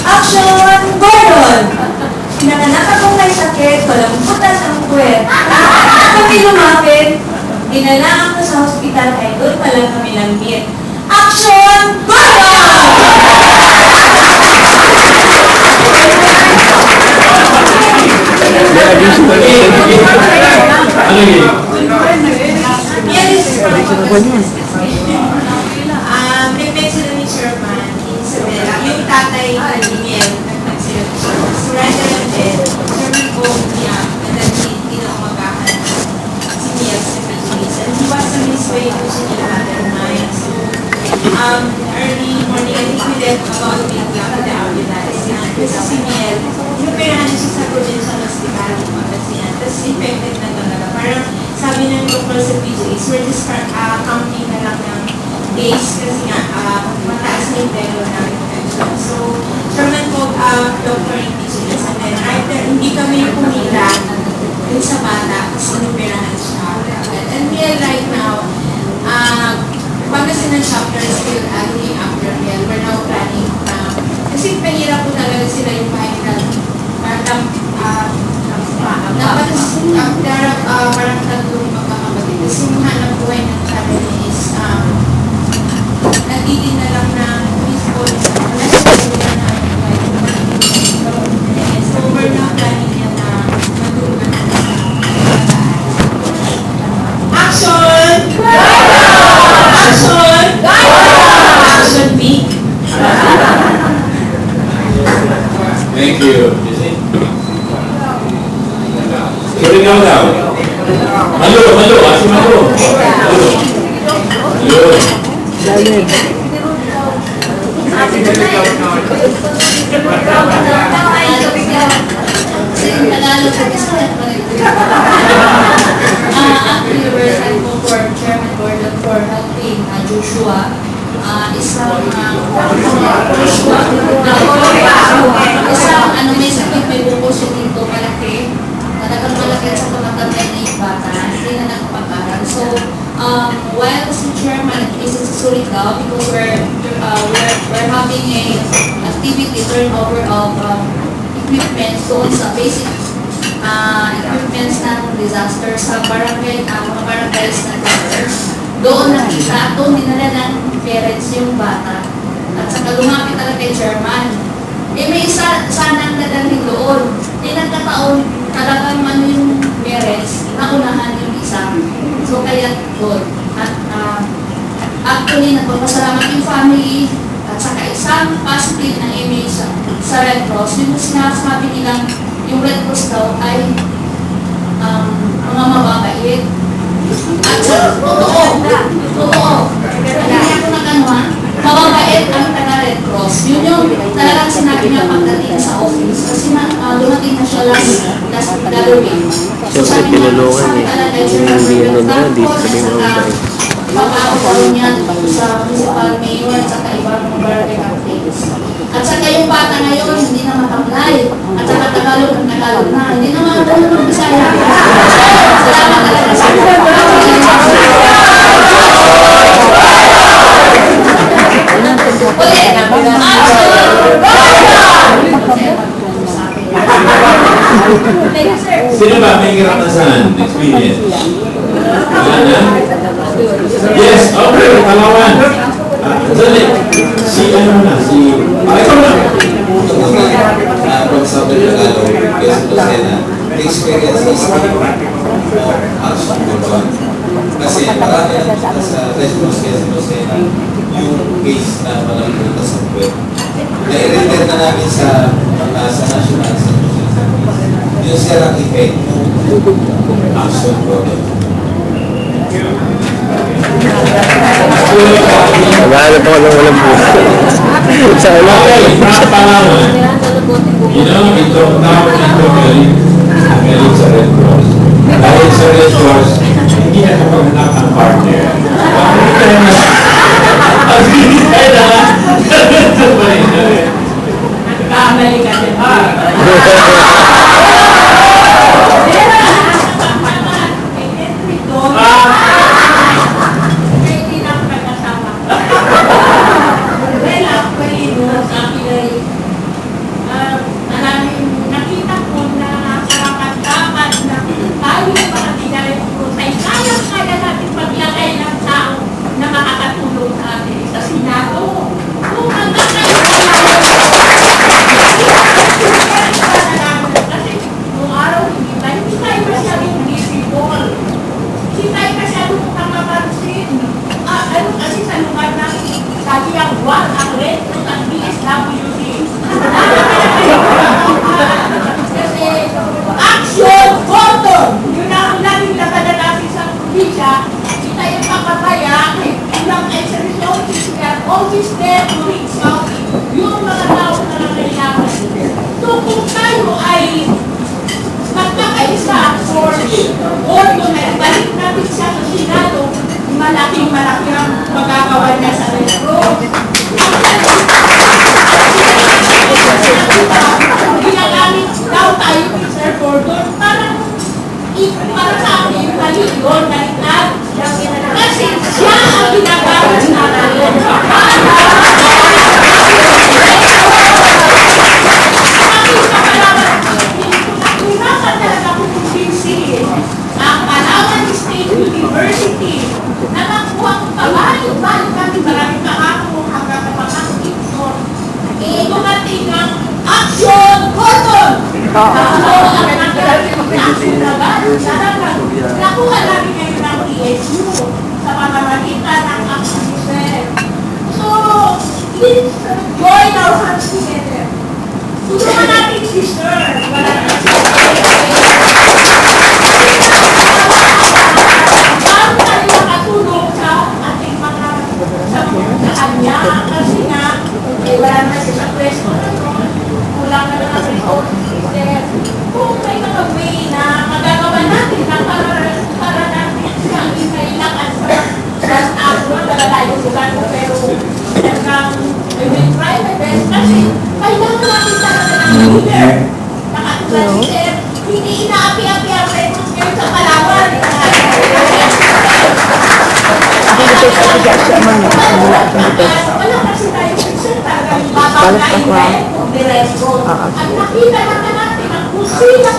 Action! Gordon! Pinanganak akong may sakit, palamputan ang puwet. Kami lumapit, dinala ako sa hospital ay doon pala kami lang-meet. Action! Gordon! May sila ni Sherman, Isabella, yung tatay ni Mel, nagpagsila ni Sherman. Surrender and dead, Sherman ko niya, and then inaumagahan si Mel sa Philippines. And he was on his way to Sinilada, mine. So, early morning, I think we left about 8 o'clock in the ambulance. Kasi si Mel, inoperahan niya siya sa Provincial Hospital ng Pangasinan. Tapos infected na talaga. Parang sabi ng doktor sa PJs, we're just counting na lang ng days kasi nga mataas na yung level ng infection. So, Sherman po, doctor in PJs. And then right there, hindi kami pumila dun sa bata kasi inoperahan siya. And Mel right now, Pangasinan chapter is still looking after Mel. We're now planning kasi pahirap po talaga sila yung pahingal. Parang tatlong magkakapatid. Kasi yung hanap buhay ng family is nagtitin na lang ng baseball. So we're now planning yan na matulungan na action! Action! Action B! Thank you. Suringaw daw. Malo. Asi malo. Actually, we're thankful for Chairman Gordon for helping Joshua. Isang may sakit, may buko siya dito malaki. Talagang malaki sa tumatangay na yung bata. Hindi na nakapag-aral. So, while si Chairman visit sa Surigao, because we're having a activity turnover of equipment doon sa basic equipments ng disaster sa barangay, mga barangays na disaster. Doon nakita, doon dinala ng parents yung bata. At saka lumapit talaga kay Chairman. May isa sanang dadalhin doon. Nagkataon talagang yung parents, naunahan yung isa. So kaya doon. At actually, nagpapasalamat yung family at saka isang positive na image sa Red Cross. Yung sinasabi nilang yung Red Cross daw ay mga mababait. At totoo. Hindi ako nakanuha. Mababait ang taga-Red Cross. Yun yung talagang sinabi niya pagdating sa office. Kasi dumating na siya last Halloween. So sabi talaga yung dito sa mga pag-aawal niya sa municipal mayor at saka ibang mga barangay captains. At saka yung bata ngayon, hindi na matablay. At saka Tagalog na. Hindi na makatulog ng Bisaya. Salamat talaga sa Sino ba may hirap na saan? Experience? Yes, okay, palawan. Dali, si ano na, si... ikaw na. From Southern Tagalog, Quezon Lucena, the experience is action Gordon. Kasi marami sa Quezon Lucena, yung case na walang punta sa puwet. Na-i-render na namin sa national yung serang effect action Gordon. Naghahanap ako ng walang buhay. Sa ulang. Pangalaman, ito meron sa Red Cross. Dahil sa Red Cross, hindi na kapaghanap ng partner. red at ang DSWD. Kasi, action, button! Yun ang laging nakala natin sa probinsya. Kita yung pakataya, ilang exercise, office there to reach out. Yung mga tao na nangyayaman. So, kung tayo ay magkakaisa for ordo na ibalik natin siya sa Senado, malaking ang magagawa niya sa retro. Ginagamit daw tayo ni Sir Gordon para sa akin, mali yun, baliktad. Kasi siya ang ginagamit natin. Nahirapan talaga kung kumbinsihin ang Palawan State University na nakuha kong pabalik-balik kami maraming kahapon hanggang kapatid ito. Dumating ang action button! So, ang action talaga, nakuha namin ngayon ng TSU sa pamamagitan ng action system. So, let's join our hands together. Tulungan natin si Sir. Bago tayo makatulong sa ating mga sa kanya kasi nga wala na siya sa pwesto. Kulang na lang ang resources system. Kung may mga way na magagawa natin na para natin siyang kailangan sa abroad na layong lugar ko pero hanggang I will try my best kasi kailangan natin talaga ng leader. Nakatulad si Sir, hindi inaapi-api ang records ngayon sa Palawan. Wala kasi tayo Sir, talagang babangkain ng records. At nakita naman natin ang kusina